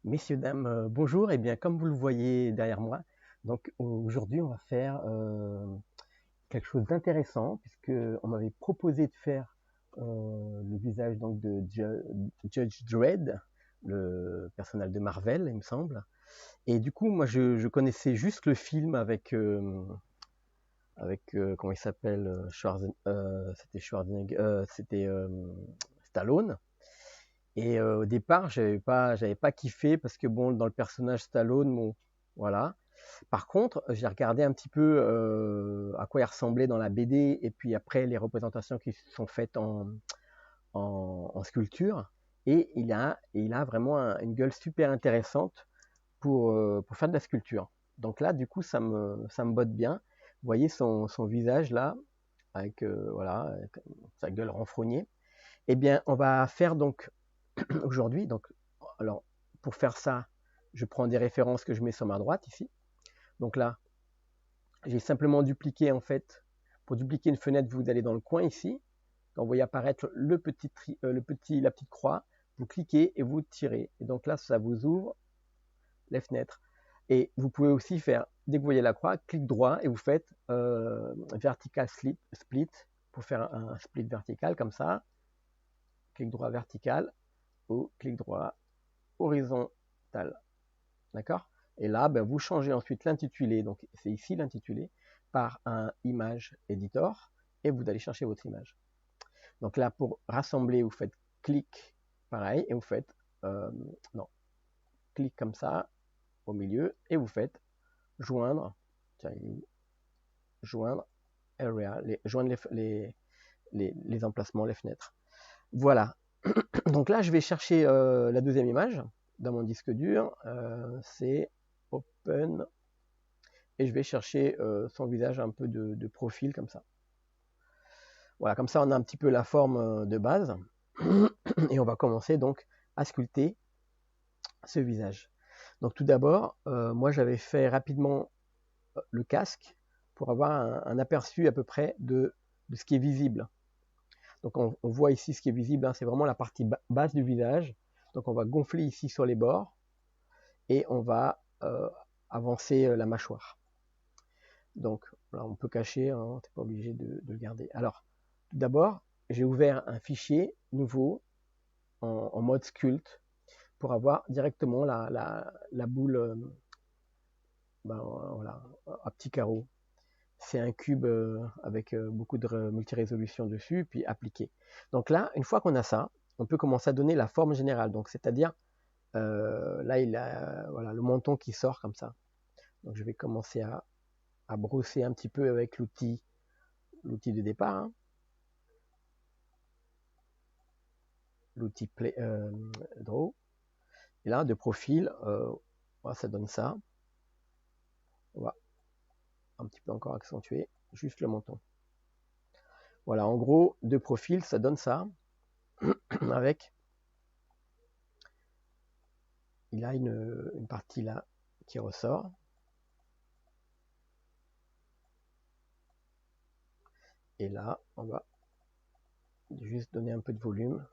Messieurs, dames, bonjour. Et bien, comme vous le voyez derrière moi, donc aujourd'hui, on va faire quelque chose d'intéressant puisque on m'avait proposé de faire le visage donc de Judge Dredd, le personnage de Marvel, il me semble. Et du coup, moi, je connaissais juste le film avec comment il s'appelle, c'était Schwarzenegger, c'était Stallone. Et au départ, j'avais pas kiffé parce que bon, dans le personnage Stallone, bon, voilà. Par contre, j'ai regardé un petit peu à quoi il ressemblait dans la BD et puis après les représentations qui sont faites en sculpture. Et il a vraiment une gueule super intéressante pour faire de la sculpture. Donc là, du coup, ça me botte bien. Vous voyez son visage là, avec, voilà, avec sa gueule renfrognée. Eh bien, on va faire donc aujourd'hui, donc, alors, pour faire ça, je prends des références que je mets sur ma droite ici. Donc là, j'ai simplement dupliqué en fait, pour dupliquer une fenêtre, vous allez dans le coin ici. Quand vous voyez apparaître la petite croix, vous cliquez et vous tirez. Et donc là, ça vous ouvre les fenêtres. Et vous pouvez aussi faire, dès que vous voyez la croix, clic droit et vous faites vertical split pour faire un split vertical comme ça. Clic droit vertical ou clic droit horizontal. D'accord? Et là, ben, vous changez ensuite l'intitulé, donc c'est ici l'intitulé, par un image editor, et vous allez chercher votre image. Donc là, pour rassembler, vous faites clic, pareil, et vous faites, non, clic comme ça, au milieu, et vous faites joindre, tiens, joindre area, joindre les emplacements, les fenêtres. Voilà. Donc là, je vais chercher la deuxième image dans mon disque dur, c'est open, et je vais chercher son visage un peu de profil comme ça. Voilà, comme ça on a un petit peu la forme de base et on va commencer donc à sculpter ce visage. Donc tout d'abord, moi j'avais fait rapidement le casque pour avoir un aperçu à peu près de ce qui est visible. Donc on voit ici ce qui est visible, hein, c'est vraiment la partie basse du visage. Donc on va gonfler ici sur les bords et on va avancer la mâchoire. Donc là, on peut cacher, hein, on n'est pas obligé de le garder. Alors, tout d'abord, j'ai ouvert un fichier nouveau en mode sculpt pour avoir directement la boule ben, voilà, à petits carreaux. C'est un cube avec beaucoup de multirésolution dessus, puis appliqué. Donc là, une fois qu'on a ça, on peut commencer à donner la forme générale. Donc c'est-à-dire, là, il a voilà, le menton qui sort comme ça. Donc je vais commencer à brosser un petit peu avec l'outil de départ, hein. L'outil Draw. Et là, de profil, ça donne ça. On va un petit peu encore accentuer juste le menton. Voilà, en gros, de profil, ça donne ça. Avec, il a une partie là qui ressort. Et là, on va juste donner un peu de volume.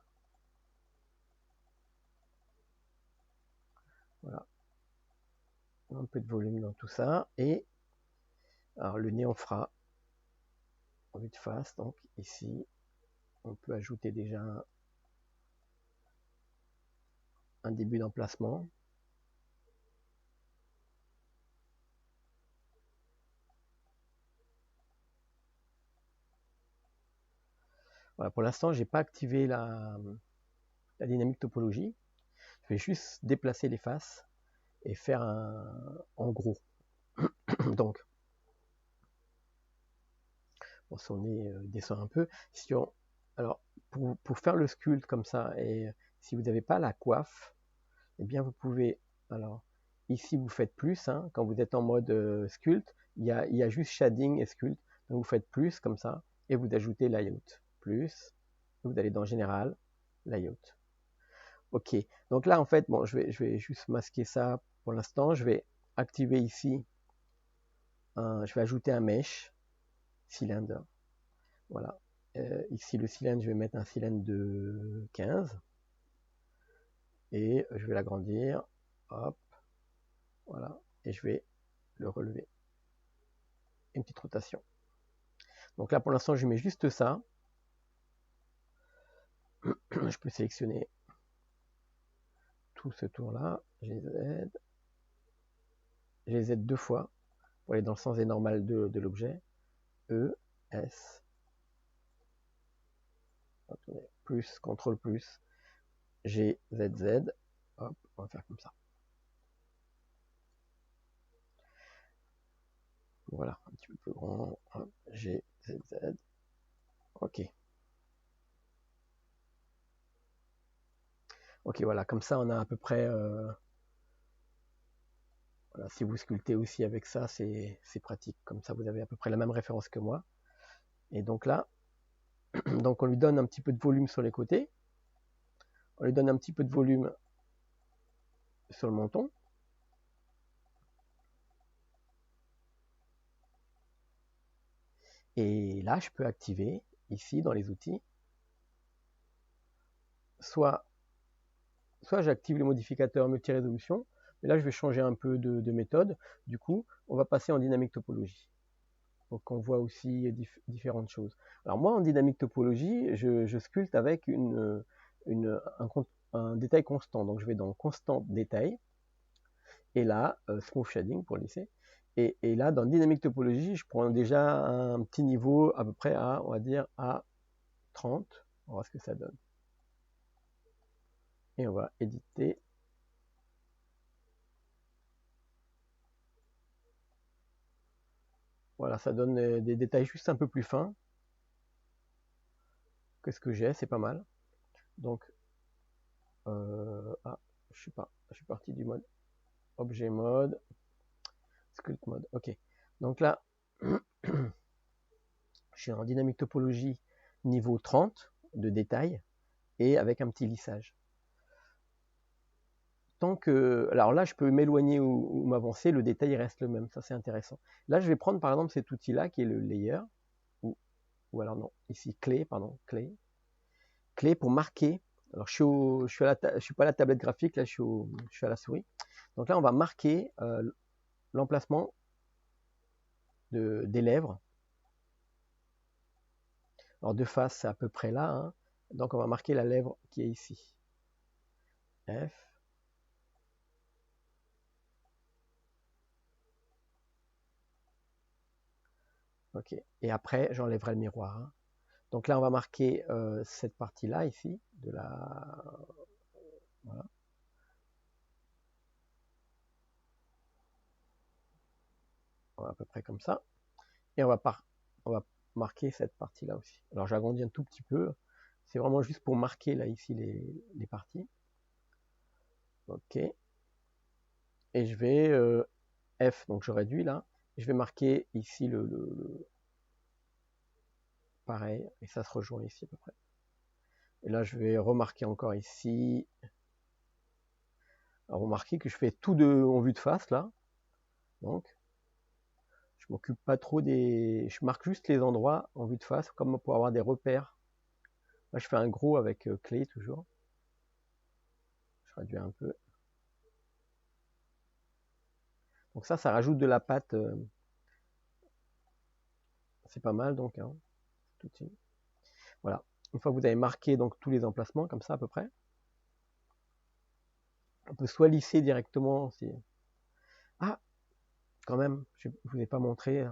Voilà, un peu de volume dans tout ça. Et alors le nez, on fera en vue de face. Donc ici, on peut ajouter déjà un début d'emplacement. Voilà, pour l'instant, j'ai pas activé la dynamique topologie. Je vais juste déplacer les faces et faire en gros. Donc, bon, son nez descend un peu. Alors, pour faire le sculpte comme ça, et si vous n'avez pas la coiffe, eh bien vous pouvez, alors ici vous faites plus, hein, quand vous êtes en mode sculpte, il y a juste shading et sculpte, donc vous faites plus comme ça, et vous ajoutez layout, plus, vous allez dans général, layout. Ok, donc là en fait, bon, je vais juste masquer ça pour l'instant, je vais activer ici, je vais ajouter un mesh, cylindre, voilà. Ici le cylindre, je vais mettre un cylindre de 15, et je vais l'agrandir, hop, voilà, et je vais le relever. Une petite rotation. Donc là, pour l'instant, je mets juste ça. Je peux sélectionner tout ce tour-là. GZ. GZ 2 fois pour aller dans le sens des normales de l'objet. E, S. Attendez, plus, CTRL plus, G, Z, Z. Hop, on va faire comme ça. Voilà, un petit peu plus grand. Hop, G, Z, Z. Ok. Ok, voilà, comme ça on a à peu près... voilà, si vous sculptez aussi avec ça, c'est pratique. Comme ça, vous avez à peu près la même référence que moi. Et donc là, donc on lui donne un petit peu de volume sur les côtés. On lui donne un petit peu de volume sur le menton. Et là, je peux activer, ici, dans les outils, soit j'active le modificateur multi-résolution, mais là, je vais changer un peu de méthode. Du coup, on va passer en dynamique topologie. Donc, on voit aussi différentes choses. Alors, moi, en dynamique topologie, je sculpte avec un détail constant. Donc, je vais dans constant détail, et là, smooth shading pour lisser. Et là, dans dynamique topologie, je prends déjà un petit niveau à peu près à, on va dire, à 30. On va voir ce que ça donne. Et on va éditer. Voilà, ça donne des détails juste un peu plus fins que ce que j'ai, c'est pas mal. Donc, ah, je suis parti du mode objet mode, sculpt mode, ok. Donc là, je suis en dynamique topologie niveau 30 de détail et avec un petit lissage. Tant que, alors là, je peux m'éloigner ou m'avancer, le détail reste le même, ça c'est intéressant. Là, je vais prendre par exemple cet outil-là qui est le layer, ou alors non, ici clé, pardon, clé pour marquer. Alors je suis pas à la tablette graphique, là je suis à la souris. Donc là, on va marquer l'emplacement des lèvres. Alors de face, c'est à peu près là, hein. Donc on va marquer la lèvre qui est ici. F. Ok. Et après, j'enlèverai le miroir, hein. Donc là, on va marquer cette partie-là, ici, de la... Voilà. À peu près comme ça. Et on va marquer cette partie-là aussi. Alors j'agrandis un tout petit peu. C'est vraiment juste pour marquer, là, ici, les parties. Ok. Et je vais... F, donc je réduis, là. Je vais marquer ici pareil, et ça se rejoint ici à peu près. Et là, je vais remarquer encore ici. Alors, remarquez que je fais tout en vue de face, là. Donc, je m'occupe pas trop des... Je marque juste les endroits en vue de face, comme pour avoir des repères. Là, je fais un gros avec clé, toujours. Je réduis un peu. Donc ça rajoute de la pâte. C'est pas mal, donc. Hein, tout de suite. Voilà. Une fois que vous avez marqué donc, tous les emplacements, comme ça, à peu près, on peut soit lisser directement... Ah, quand même, je ne vous ai pas montré.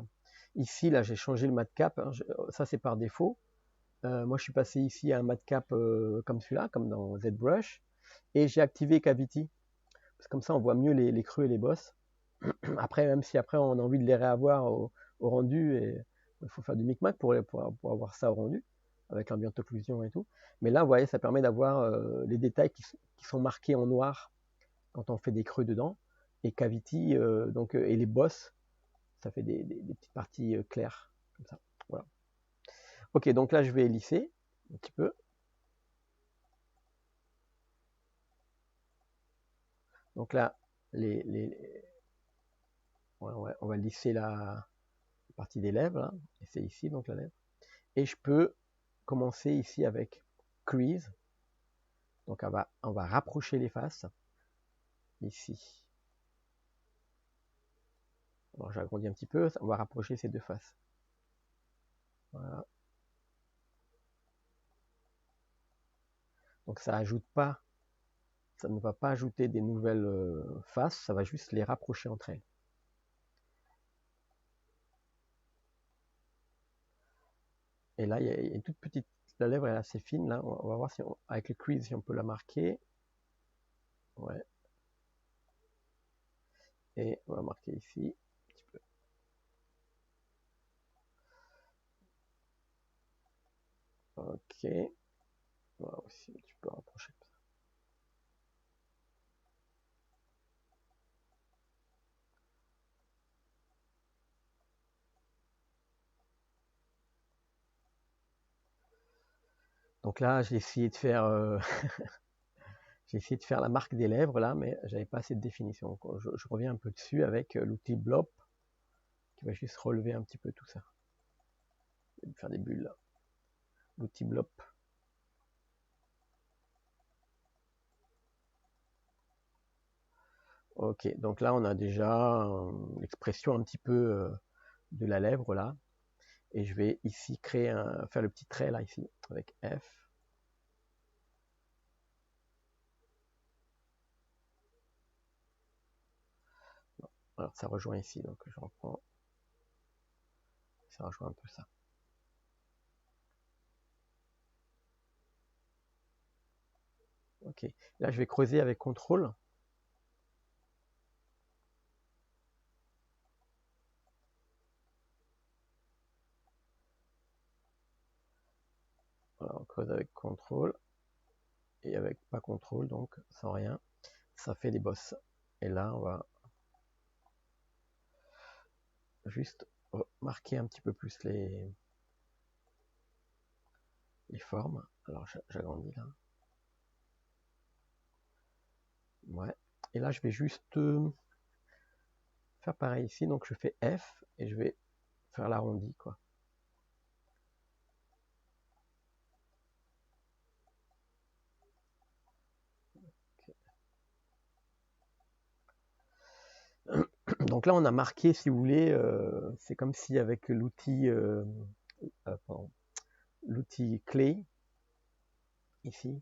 Ici, là, j'ai changé le matcap. Hein, ça, c'est par défaut. Moi, je suis passé ici à un matcap comme celui-là, comme dans ZBrush. Et j'ai activé Cavity. Parce que comme ça, on voit mieux les creux et les bosses. Après, même si après, on a envie de les réavoir au rendu, et il faut faire du micmac pour avoir ça au rendu, avec l'ambient occlusion et tout. Mais là, vous voyez, ça permet d'avoir les détails qui sont marqués en noir quand on fait des creux dedans. Et Cavity, et les bosses, ça fait des petites parties claires, comme ça. Voilà. Ok, donc là, je vais lisser un petit peu. Donc là, on va lisser la partie des lèvres, là. Et c'est ici, donc la lèvre. Et je peux commencer ici avec Crease. Donc on va rapprocher les faces. ici. Alors j'agrandis un petit peu, on va rapprocher ces deux faces. Voilà. Donc ça ajoute pas, ça ne va pas ajouter des nouvelles faces, ça va juste les rapprocher entre elles. Et là, il y a une toute petite, la lèvre est assez fine, là, on va voir si avec le crease si on peut la marquer. Ouais. Et on va marquer ici, un petit peu. Ok. On va aussi un petit peu rapprocher comme ça. Donc là, j'ai essayé de faire j'ai essayé de faire la marque des lèvres là, mais j'avais pas assez de définition. Donc, je reviens un peu dessus avec l'outil Blob qui va juste relever un petit peu tout ça. Et faire des bulles là. L'outil Blob. Ok, donc là on a déjà l'expression un petit peu de la lèvre là. Et je vais ici créer faire le petit trait là ici avec F. Alors ça rejoint ici, donc je reprends. Ça rejoint un peu ça. Ok, là je vais creuser avec CTRL. Voilà, on creuse avec CTRL. Et avec pas CTRL, donc sans rien, ça fait des bosses. Et là, on va juste marquer un petit peu plus les formes. Alors j'agrandis là. Ouais. Et là, je vais juste faire pareil ici. Donc je fais F et je vais faire l'arrondi, quoi. Okay. Donc là, on a marqué, si vous voulez, c'est comme si avec l'outil l'outil clé, ici,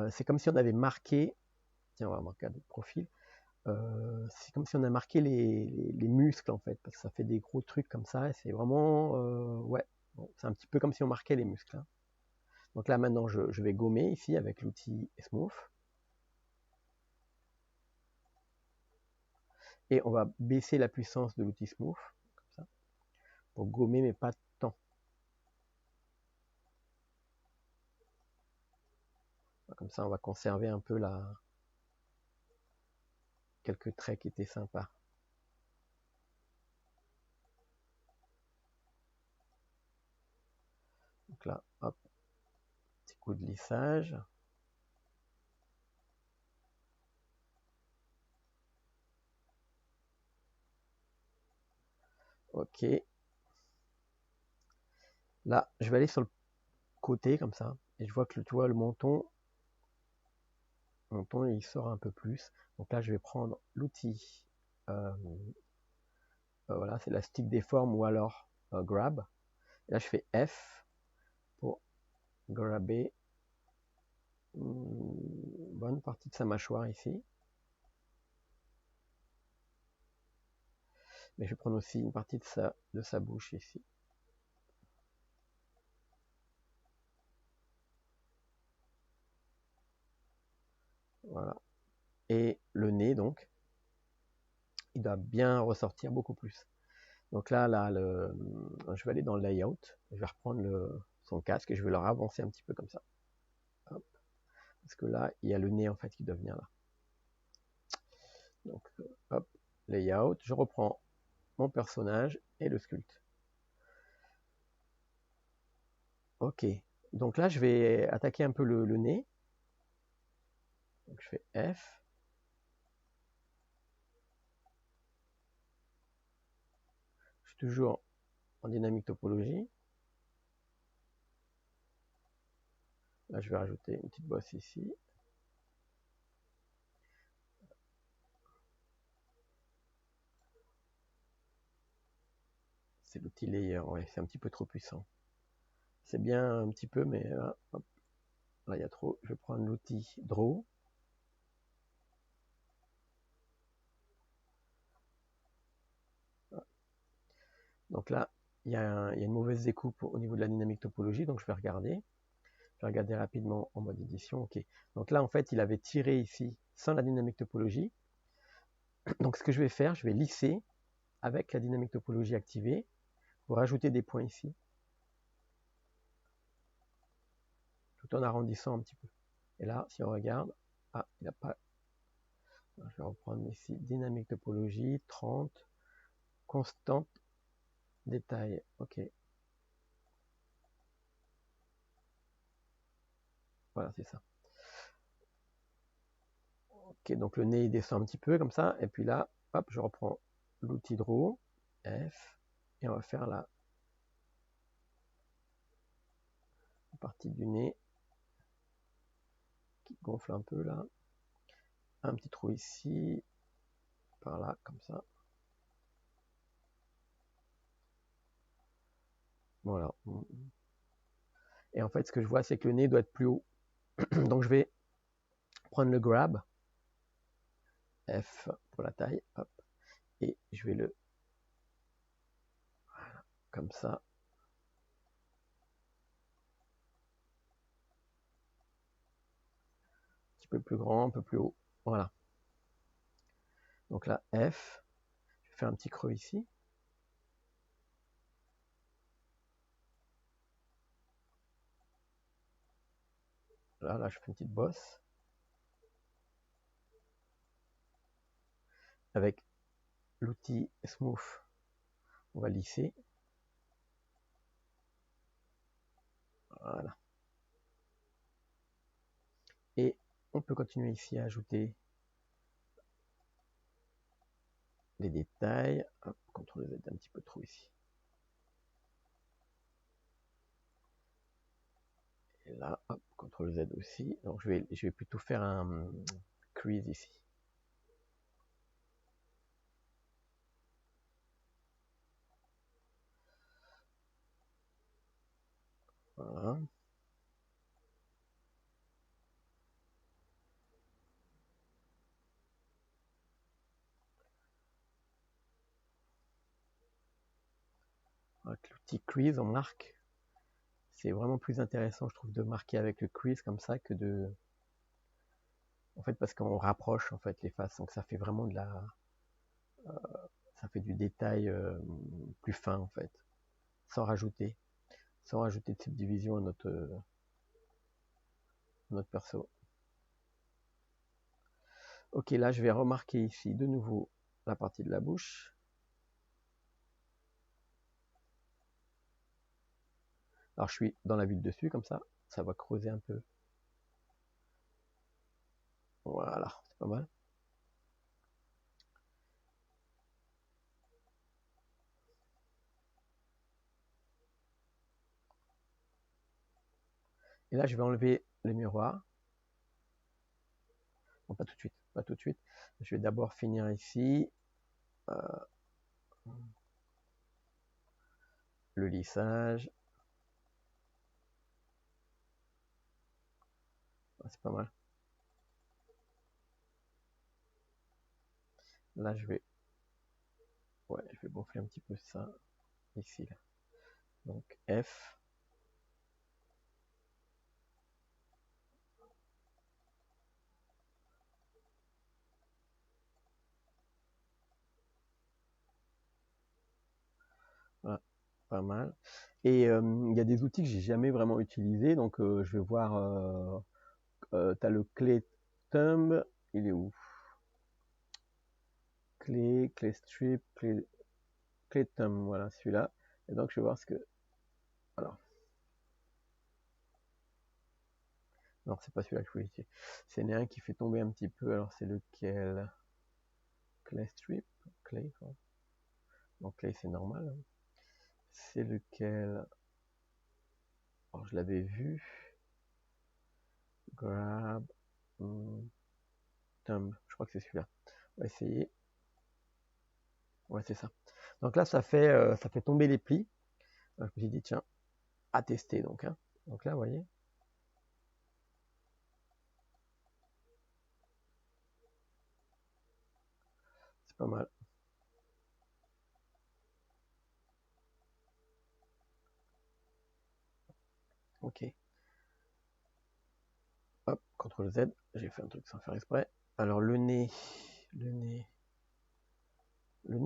c'est comme si on avait marqué, tiens, on va marquer un autre profil, c'est comme si on a marqué les muscles en fait, parce que ça fait des gros trucs comme ça, et c'est vraiment, ouais, bon, c'est un petit peu comme si on marquait les muscles. Hein. Donc là maintenant je vais gommer ici avec l'outil Smooth, et on va baisser la puissance de l'outil Smooth, comme ça, pour gommer mais pas tant. Comme ça on va conserver un peu quelques traits qui étaient sympas. Donc là, hop, petit coup de lissage. Ok. Là, je vais aller sur le côté comme ça, et je vois que tu vois le menton il sort un peu plus. Donc là, je vais prendre l'outil, voilà, c'est la stick des formes ou alors grab. Et là, je fais F pour grabber une bonne partie de sa mâchoire ici. Mais je vais prendre aussi une partie de sa bouche ici. Voilà. Et le nez, donc, il doit bien ressortir beaucoup plus. Donc là, je vais aller dans le layout, je vais reprendre son casque et je vais le avancer un petit peu comme ça. Hop. Parce que là, il y a le nez en fait qui doit venir là. Donc, hop, layout, je reprends mon personnage et le sculpte. Ok, donc là, je vais attaquer un peu le nez. Donc, je fais F. Je suis toujours en dynamique topologie. Là, je vais rajouter une petite bosse ici. c'est l'outil layer, ouais, c'est un petit peu trop puissant. C'est bien un petit peu, mais là, hop, là il y a trop. Je vais prendre l'outil draw. Donc là, il y a une mauvaise découpe au niveau de la dynamique topologie, donc je vais regarder. Je vais regarder rapidement en mode édition. Ok. Donc là, en fait, il avait tiré ici sans la dynamique topologie. Donc ce que je vais faire, je vais lisser avec la dynamique topologie activée pour ajouter des points ici, tout en arrondissant un petit peu. Et là, si on regarde, ah, il n'a pas. Je vais reprendre ici dynamique topologie 30, constante détail. Ok. Voilà, c'est ça. Ok, donc le nez il descend un petit peu comme ça, et puis là, hop, je reprends l'outil draw, F, et on va faire la partie du nez qui gonfle un peu là. Un petit trou ici, par là, comme ça. Voilà. Et en fait, ce que je vois, c'est que le nez doit être plus haut. Donc je vais prendre le grab, F pour la taille, hop, et je vais le, voilà, comme ça. Un petit peu plus grand, un peu plus haut. Voilà. Donc là, F, je vais faire un petit creux ici. Là, je fais une petite bosse. Avec l'outil Smooth, on va lisser. Voilà. Et on peut continuer ici à ajouter les détails. Hop, CTRL Z un petit peu trop ici. Et là, hop, CTRL Z aussi. Donc je vais plutôt faire un crease ici. Voilà. Avec l'outil crease, on marque. C'est vraiment plus intéressant, je trouve, de marquer avec le crease comme ça que de... En fait, parce qu'on rapproche en fait les faces, donc ça fait vraiment de la... ça fait du détail plus fin en fait, sans rajouter de subdivision à notre perso. Ok, là je vais remarquer ici de nouveau la partie de la bouche. Alors je suis dans la vue de dessus comme ça va creuser un peu. Voilà, c'est pas mal. Et là je vais enlever le miroir. Bon, pas tout de suite, pas tout de suite. Je vais d'abord finir ici. Le lissage. C'est pas mal. Là je vais gonfler un petit peu ça ici là. Donc F. Voilà, pas mal. Et il y a des outils que j'ai jamais vraiment utilisés, donc je vais voir. Tu as le clé thumb, il est où? Clé strip, clé thumb, voilà celui-là. Et donc je vais voir ce que. Alors, non, c'est pas celui-là que je voulais utiliser. C'est un qui fait tomber un petit peu. Alors c'est lequel? Clay strip, clay. Donc clay c'est normal. C'est lequel? Alors je l'avais vu. Grab. Thumb. Je crois que c'est celui-là. On va essayer. Ouais, c'est ça. Donc là, ça fait tomber les plis. Donc, je me suis dit, tiens, à tester donc. Hein. Donc là, vous voyez. C'est pas mal. Ok. Hop, CTRL Z. J'ai fait un truc sans faire exprès. Alors le nez,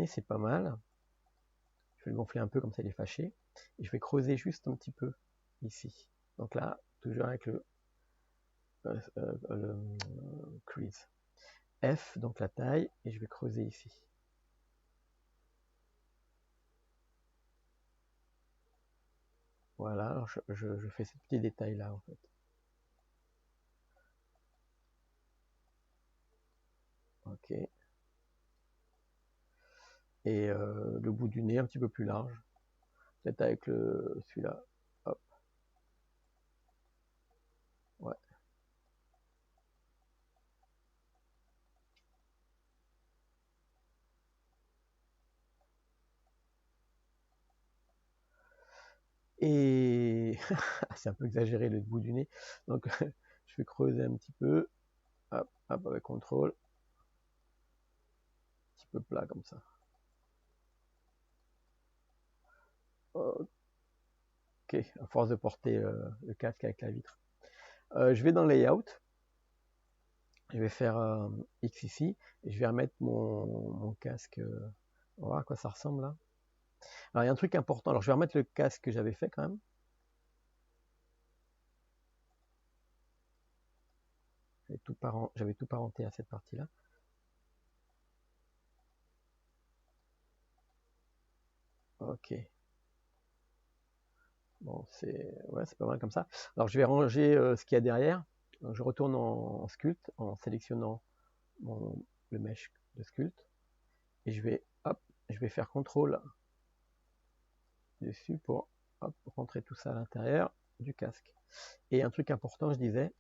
c'est pas mal. Je vais le gonfler un peu comme ça, il est fâché. Et je vais creuser juste un petit peu ici. Donc là, toujours avec le crease. F, donc la taille, et je vais creuser ici. Voilà, alors je fais ces petits détails là en fait. Ok. Et le bout du nez un petit peu plus large. Peut-être avec celui-là. Hop. Ouais. Et c'est un peu exagéré le bout du nez. Donc je vais creuser un petit peu. Hop, hop, avec CTRL. Un petit peu plat comme ça. Ok, à force de porter le casque avec la vitre. Je vais dans Layout. Je vais faire X ici. Et je vais remettre mon casque. On va voir à quoi ça ressemble là. Alors il y a un truc important. Alors je vais remettre le casque que j'avais fait quand même. J'avais tout parenté à cette partie-là. Ok. Bon, c'est pas mal comme ça. Alors je vais ranger ce qu'il y a derrière. Donc, je retourne en Sculpt en sélectionnant le mesh de Sculpt. Et je vais faire CTRL dessus pour rentrer tout ça à l'intérieur du casque. Et un truc important, je disais,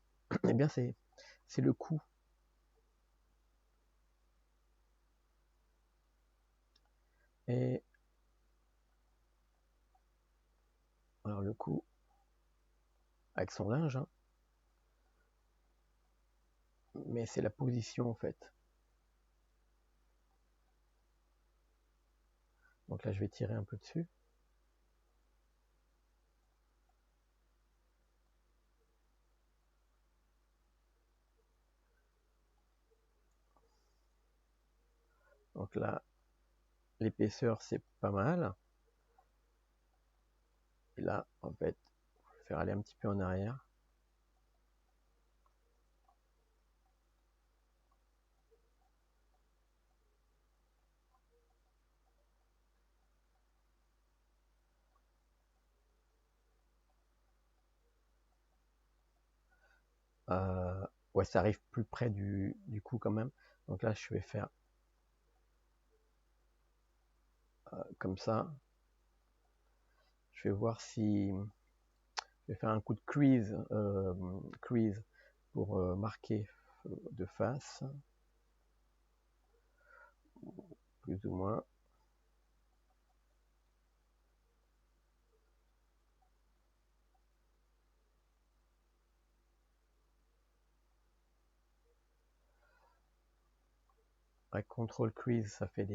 eh bien c'est le cou. Et alors le cou, avec son linge, hein, mais c'est la position en fait. Donc là, je vais tirer un peu dessus. Donc là, l'épaisseur, c'est pas mal. Et là, en fait, je vais faire aller un petit peu en arrière. Ouais, ça arrive plus près du cou quand même. Donc là, je vais faire comme ça. Je vais voir si... Je vais faire un coup de crease pour marquer de face. Plus ou moins. Avec CTRL crease, ça fait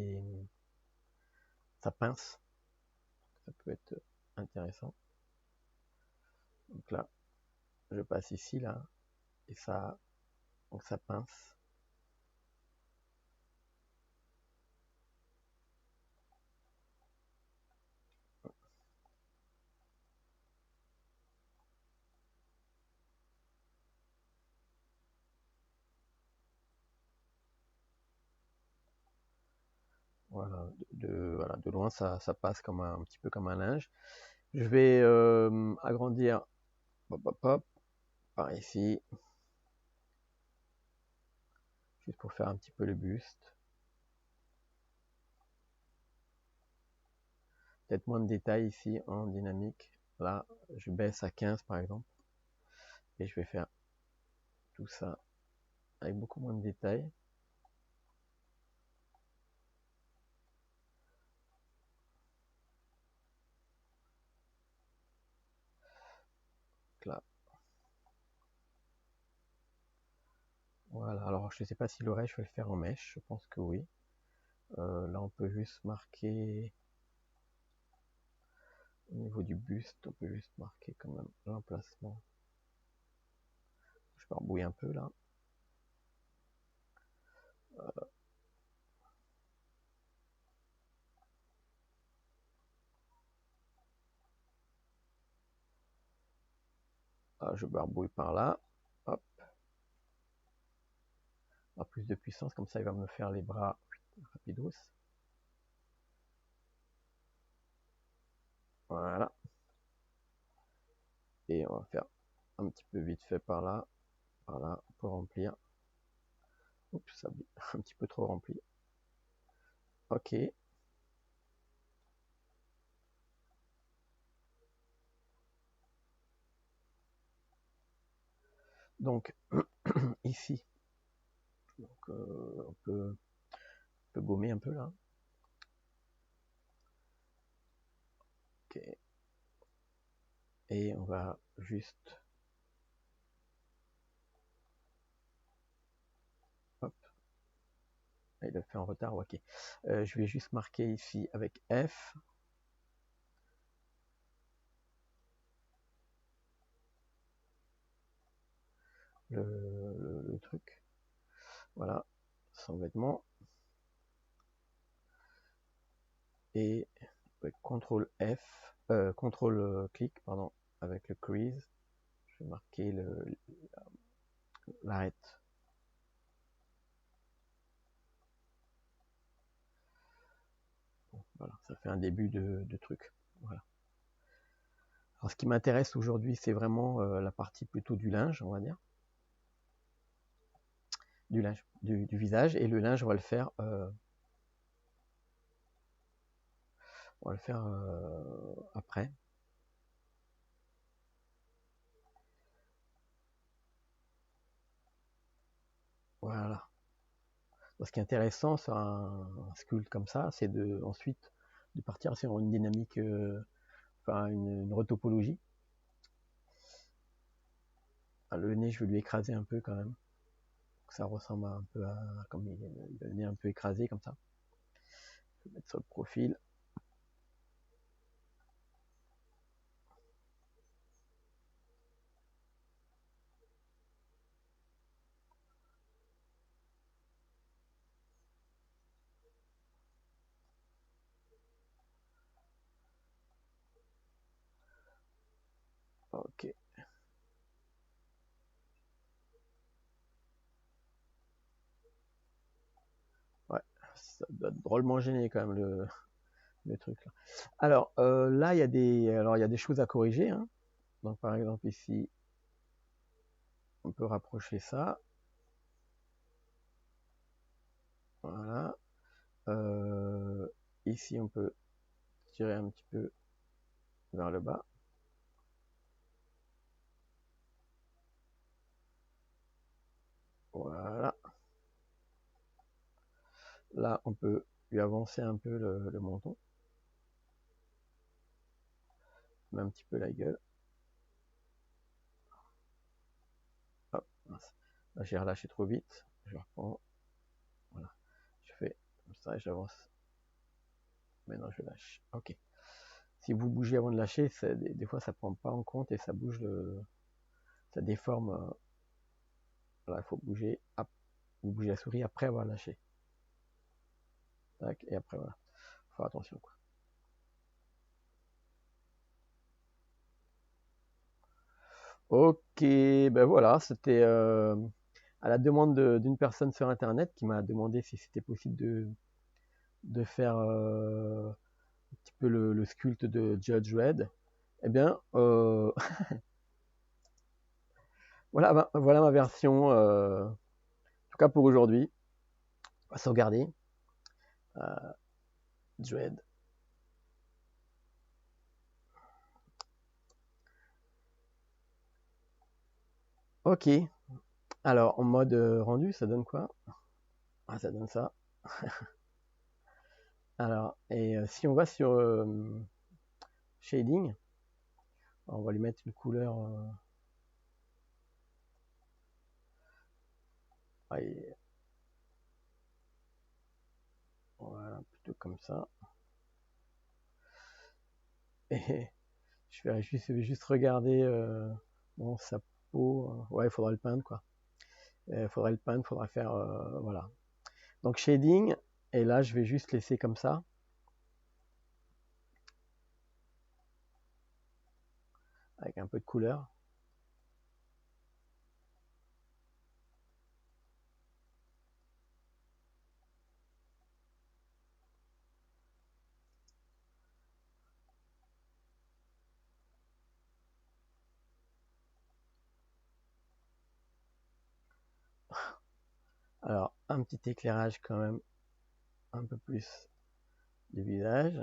ça pince. Ça peut être intéressant. Donc là, je passe ici, là, et donc ça pince. Voilà, de loin, ça passe comme un petit peu comme un linge. Je vais agrandir, hop, hop, hop, par ici, juste pour faire un petit peu le buste. Peut-être moins de détails ici en dynamique. Là, je baisse à 15 par exemple. Et je vais faire tout ça avec beaucoup moins de détails. truc là. Voilà, alors je ne sais pas si l'oreille je vais le faire en mèche, je pense que oui. Là on peut juste marquer au niveau du buste, on peut juste marquer quand même l'emplacement. Je barbouille un peu là. Je barbouille par là. Hop. Plus de puissance, comme ça il va me faire les bras rapidos. Voilà. Et on va faire un petit peu vite fait par là pour remplir. Oups, ça a un petit peu trop rempli. Ok. Donc ici, donc, on peut gommer un peu là. Ok. Et on va juste, hop, il le fait en retard, ok. Je vais juste marquer ici avec F. Le truc. Voilà, sans vêtements. Et avec CTRL F, CTRL clic, pardon, avec le crease, je vais marquer l'arête. Bon, voilà, ça fait un début de truc. Voilà. Alors ce qui m'intéresse aujourd'hui, c'est vraiment la partie plutôt du linge, on va dire. Du linge, du visage, et le linge, on va le faire après. Voilà. Donc, ce qui est intéressant sur un sculpte comme ça, c'est ensuite de partir sur une dynamique, enfin une retopologie. Le nez, je vais lui écraser un peu quand même. Ça ressemble un peu à comme le nez un peu écrasé comme ça. Je vais mettre sur le profil. Ok. Ouais, ça doit être drôlement gêné quand même le truc là. Alors là, il y a des choses à corriger. Hein. Donc par exemple ici, on peut rapprocher ça. Voilà. Ici, on peut tirer un petit peu vers le bas. Voilà. Là, on peut lui avancer un peu le menton. Met un petit peu la gueule. Hop, mince. Là, j'ai relâché trop vite. Je reprends. Voilà. Je fais comme ça et j'avance. Maintenant, je lâche. Ok. Si vous bougez avant de lâcher, des fois, ça prend pas en compte et ça bouge ça déforme. Voilà, il faut bouger. Hop. Vous bougez la souris après avoir lâché. Tac, et après, voilà. Faut faire attention, quoi. Ok, ben voilà, c'était à la demande d'une personne sur Internet qui m'a demandé si c'était possible de faire un petit peu le sculpte de Judge Dredd. Eh bien, voilà ma version, en tout cas pour aujourd'hui. On va sauvegarder. Dredd. Ok, alors en mode rendu, ça donne quoi? Ah, ça donne ça. Alors, et si on va sur shading, on va lui mettre une couleur Allez, voilà, plutôt comme ça. Et je vais juste regarder bon, sa peau. Ouais, il faudra le peindre, quoi. Il faudrait le peindre, il faudra faire... voilà. Donc, shading. Et là, je vais juste laisser comme ça. Avec un peu de couleur. Alors, un petit éclairage quand même, un peu plus du visage.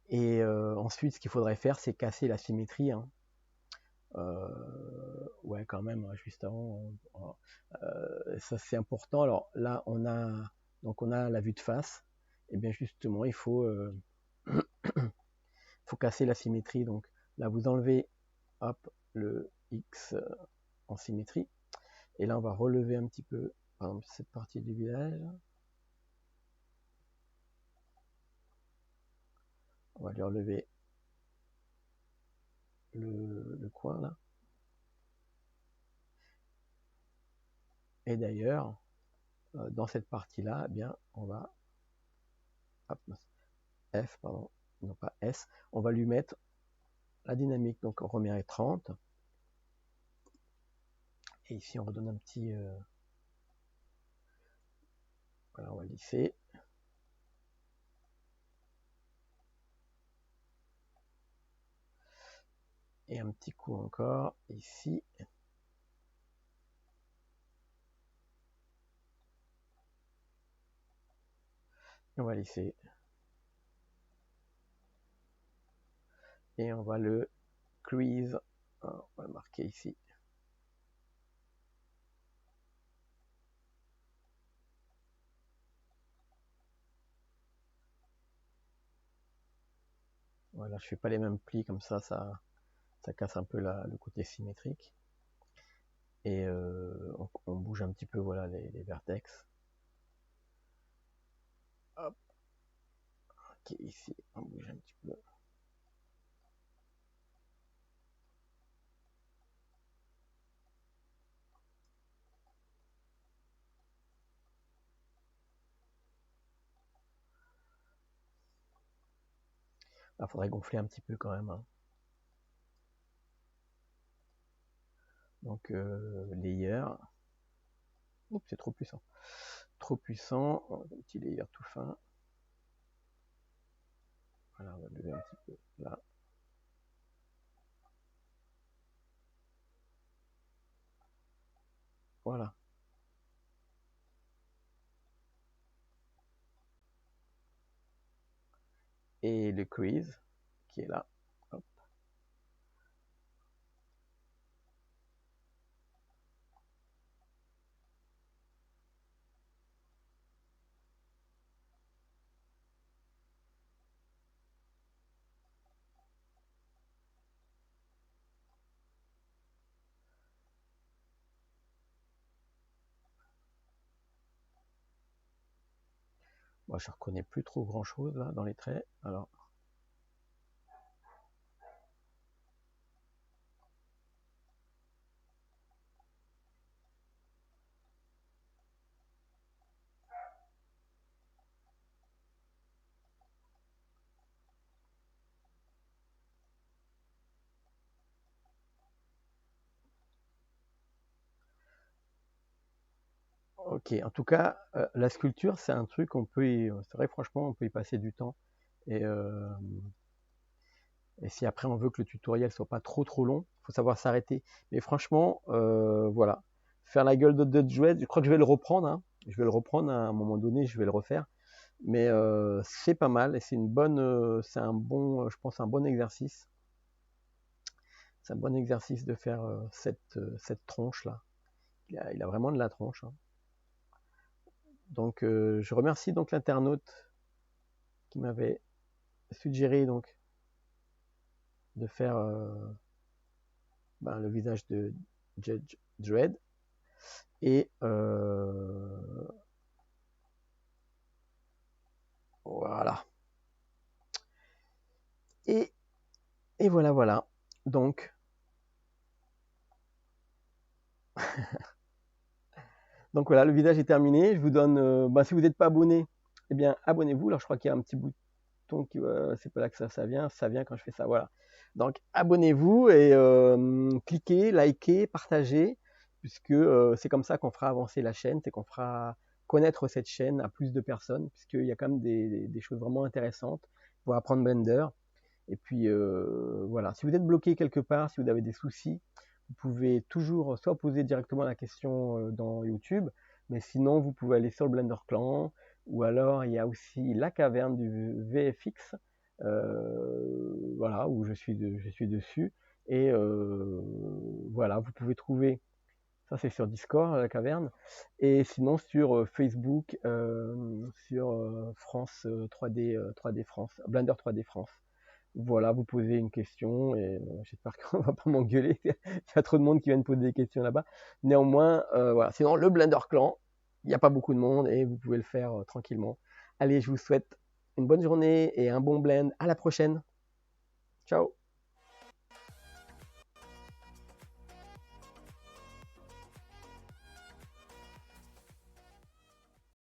Et ensuite, ce qu'il faudrait faire, c'est casser la symétrie. Hein. Ouais, quand même, juste avant. Ça, c'est important. Alors là, donc on a la vue de face. Et bien justement, il faut, faut casser la symétrie. Donc là, vous enlevez hop, le X en symétrie. Et là, on va relever un petit peu, par exemple, cette partie du visage. On va lui relever le coin là. Et d'ailleurs, dans cette partie-là, eh bien, on va hop, F, pardon, non pas S, on va lui mettre la dynamique. Donc on remet 30. Et ici, on redonne un petit... voilà, on va lisser. Et un petit coup encore ici. On va lisser. Et on va le crease. On va le marquer ici. Voilà, je fais pas les mêmes plis comme ça casse un peu le côté symétrique. Et on bouge un petit peu, voilà, les vertex. Hop. Ok, ici, on bouge un petit peu. Il faudrait gonfler un petit peu quand même. Hein. Donc, layer. Oups, c'est trop puissant. Trop puissant. Un petit layer tout fin. Voilà, on va lever un petit peu là. Voilà. Et le crease qui est là. Hop. Moi, je reconnais plus trop grand chose là dans les traits. Alors, ok. En tout cas, la sculpture, c'est un truc c'est vrai, franchement, on peut y passer du temps. Et, et si après on veut que le tutoriel soit pas trop long, il faut savoir s'arrêter. Mais franchement, voilà, faire la gueule de jouet, je crois que je vais le reprendre. Hein. Je vais le reprendre à un moment donné, je vais le refaire. Mais c'est pas mal et c'est c'est un bon, je pense, un bon exercice. C'est un bon exercice de faire cette tronche là. Il a vraiment de la tronche. Hein. Donc je remercie donc l'internaute qui m'avait suggéré donc de faire le visage de Judge Dredd. Et voilà. Et voilà. Donc, voilà, le visage est terminé. Je vous donne, si vous n'êtes pas abonné, eh bien abonnez-vous. Alors je crois qu'il y a un petit bouton qui, c'est pas là que ça vient. Ça vient quand je fais ça. Voilà. Donc abonnez-vous et cliquez, likez, partagez, puisque c'est comme ça qu'on fera avancer la chaîne, c'est qu'on fera connaître cette chaîne à plus de personnes, puisqu'il y a quand même des choses vraiment intéressantes pour apprendre Blender. Et puis voilà, si vous êtes bloqué quelque part, si vous avez des soucis, vous pouvez toujours soit poser directement la question dans YouTube, mais sinon vous pouvez aller sur le Blender Clan, ou alors il y a aussi la caverne du VFX, voilà, où je suis dessus. Et voilà, vous pouvez trouver, ça c'est sur Discord, la caverne, et sinon sur Facebook, sur France 3D France, Blender 3D France. Voilà, vous posez une question et j'espère qu'on va pas m'engueuler. Il y a trop de monde qui vient me poser des questions là-bas. Néanmoins, voilà. Sinon, le Blender Clan, il n'y a pas beaucoup de monde et vous pouvez le faire tranquillement. Allez, je vous souhaite une bonne journée et un bon blend. À la prochaine. Ciao.